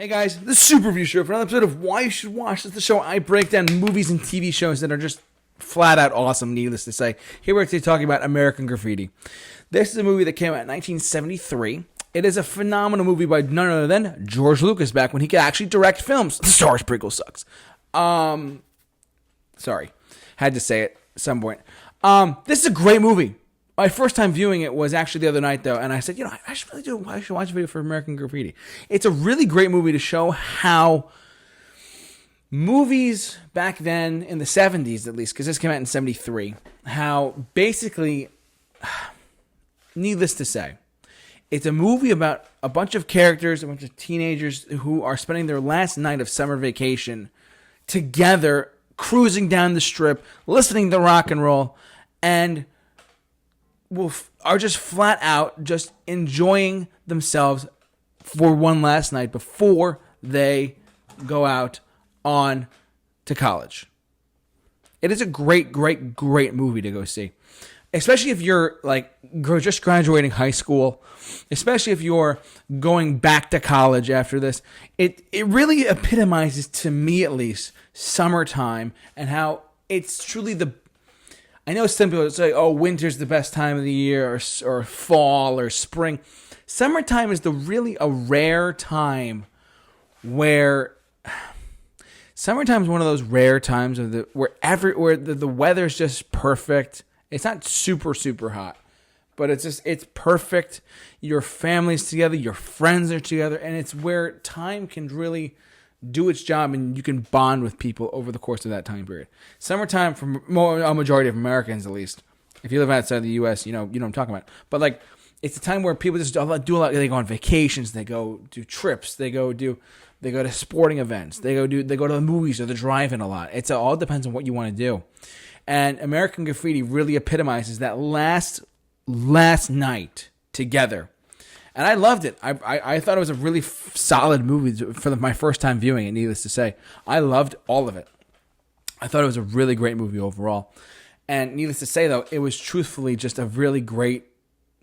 Hey guys, the Super Review Show for another episode of Why You Should Watch. This is the show I break down movies and TV shows that are just flat out awesome, needless to say. Here we're today talking about American Graffiti. This is a movie that came out in 1973. It is a phenomenal movie by none other than George Lucas back when he could actually direct films. The Star Wars prequel sucks. Sorry. Had to say it at some point. This is a great movie. My first time viewing it was actually the other night, though, and I said, I should watch a video for American Graffiti. It's a really great movie to show how movies back then, in the 70s at least, because this came out in 73, how basically, needless to say, it's a movie about a bunch of characters, a bunch of teenagers who are spending their last night of summer vacation together, cruising down the strip, listening to rock and roll, and are just flat out just enjoying themselves for one last night before they go out on to college. It is a great, great, great movie to go see. Especially if you're just graduating high school, especially if you're going back to college after this. It really epitomizes, to me at least, summertime and how it's truly I know some people say, winter's the best time of the year, or fall, or spring. Summertime is really a rare time where... Summertime is one of those rare times where the weather's just perfect. It's not super, super hot, but it's perfect. Your family's together, your friends are together, and it's where time can really do its job, and you can bond with people over the course of that time period. Summertime, for a majority of Americans at least, if you live outside the U.S., you know what I'm talking about. But it's a time where people just do a lot. They go on vacations, they go do trips, they go to sporting events, they go to the movies or the drive-in a lot. It all depends on what you want to do. And American Graffiti really epitomizes that last night together. And I loved it. I thought it was a really solid movie for my first time viewing it, needless to say. I loved all of it. I thought it was a really great movie overall. And needless to say, though, it was truthfully just a really great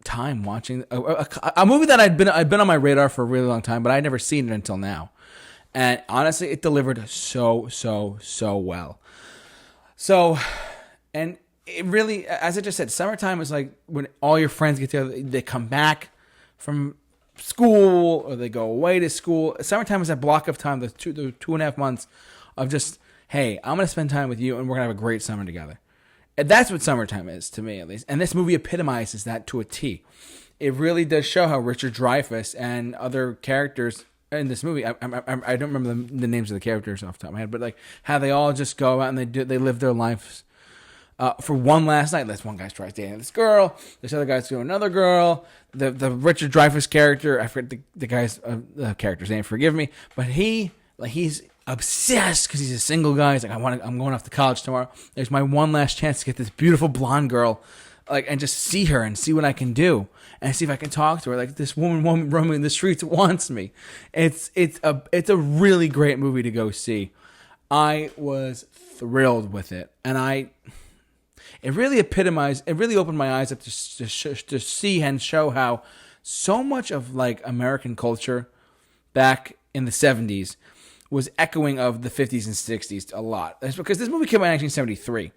time watching a movie that I'd been on my radar for a really long time, but I'd never seen it until now. And honestly, it delivered so well. So, and it really, as I just said, summertime is like when all your friends get together, they come back from school or they go away to school. Summertime is that block of time, the 2.5 months of just, hey, I'm going to spend time with you and we're going to have a great summer together. And that's what summertime is, to me at least. And this movie epitomizes that to a T. It really does show how Richard Dreyfuss and other characters in this movie, I don't remember the names of the characters off the top of my head, but how they all just go out and they live their lives for one last night. This one guy tries dating this girl. This other guy's doing another girl. The Richard Dreyfuss character, I forget the guy's character's name. Forgive me, but he's obsessed because he's a single guy. He's like, I'm going off to college tomorrow. There's my one last chance to get this beautiful blonde girl, and just see her and see what I can do and see if I can talk to her. This woman roaming the streets wants me. It's a really great movie to go see. I was thrilled with it, and it really epitomized. It really opened my eyes up to see and show how so much of American culture back in the 70s was echoing of the 50s and 60s a lot. That's because this movie came out in 1973.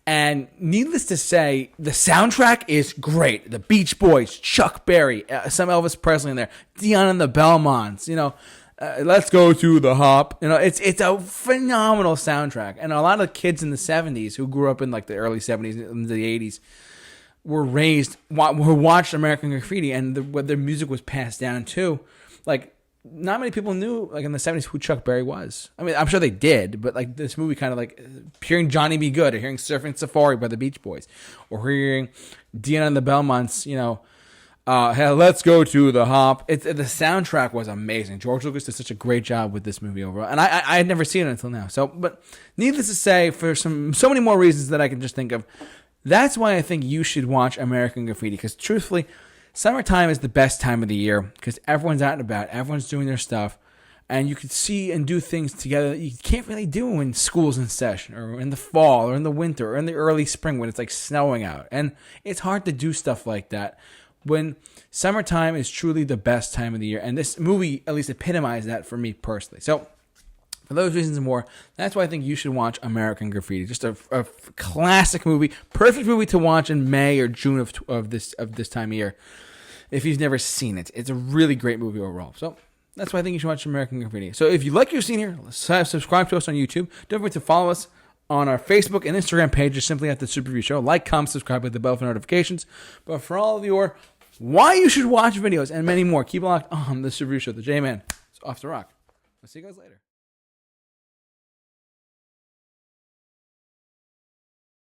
And needless to say, the soundtrack is great. The Beach Boys, Chuck Berry, some Elvis Presley in there, Dion and the Belmonts, Let's Go to the Hop. It's a phenomenal soundtrack. And a lot of kids in the 70s who grew up in the early 70s and the 80s were who watched American Graffiti, and what their music was passed down to. Not many people knew, in the 70s, who Chuck Berry was. I mean, I'm sure they did, but this movie kind of hearing Johnny B. Good, or hearing Surfing Safari by the Beach Boys, or hearing Dion and the Belmonts, hey, Let's Go to the Hop. The soundtrack was amazing. George Lucas did such a great job with this movie overall, and I had never seen it until now. So, but needless to say, for so many more reasons that I can just think of, that's why I think you should watch American Graffiti, because truthfully, summertime is the best time of the year because everyone's out and about, everyone's doing their stuff, and you can see and do things together that you can't really do when school's in session, or in the fall, or in the winter, or in the early spring when it's snowing out. And it's hard to do stuff like that when summertime is truly the best time of the year. And this movie at least epitomized that for me personally. So for those reasons and more, that's why I think you should watch American Graffiti. Just a classic movie, perfect movie to watch in May or June of this time of year. If you've never seen it, it's a really great movie overall. So that's why I think you should watch American Graffiti. So if you like what you've seen here, subscribe to us on YouTube. Don't forget to follow us on our Facebook and Instagram pages, simply at The Super Review Show. Like, comment, subscribe with the bell for notifications. But for all of your why you should watch videos and many more, keep it locked on The Super Review Show. The J-Man is off the rock. I'll see you guys later.